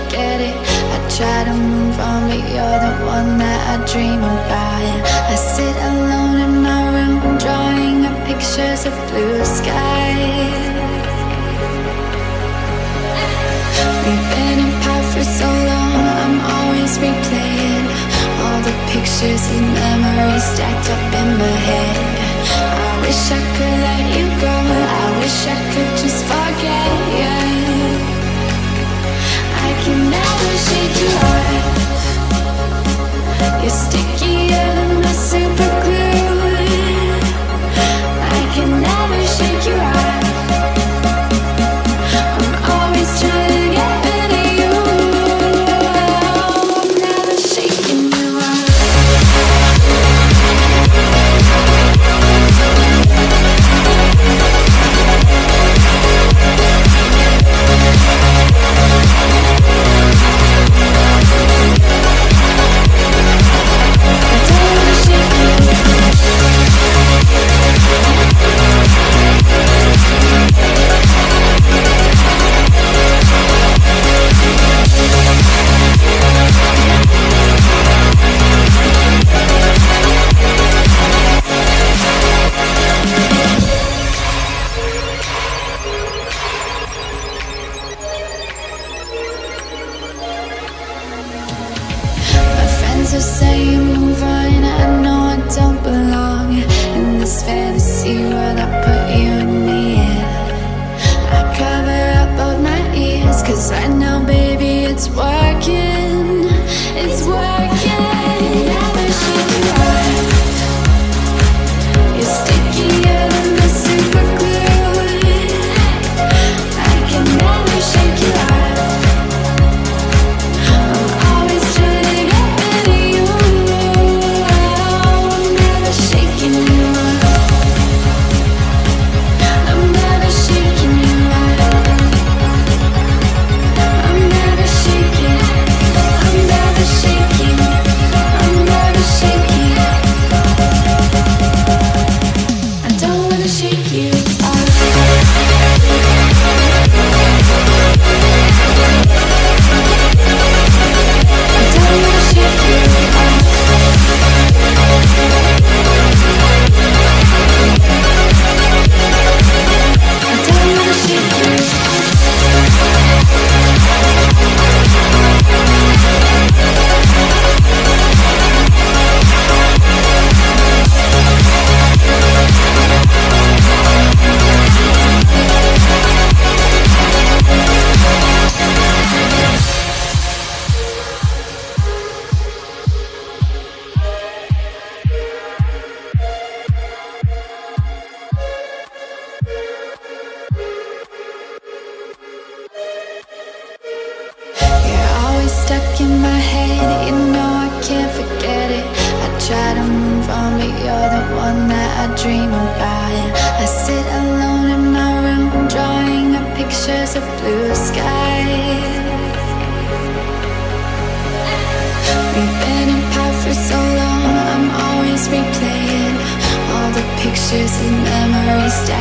forget it. I try to move on, but you're the one that I dream about. I sit alone in my room, drawing up pictures of blue skies. We've been apart for so long, I'm always replaying all the pictures and memories stacked up in my head. I wish I could let you go, I wish I could just forget you. I can never shake you off. You're stickier than my super glue. I can never shake you off. I'm always trying to get rid of you. I'm never shaking you off. Are saying move on, I know I don't belong in this fantasy world I put you and me in. I cover up both my ears, cause I know baby it's working. It's working. Never shake you off. You're stickier than the super glue. I can never shake you off. Stuck in my head, you know I can't forget it. I try to move on, but you're the one that I dream about. I sit alone in my room, drawing up pictures of blue skies. We've been apart for so long, I'm always replaying all the pictures and memories stacked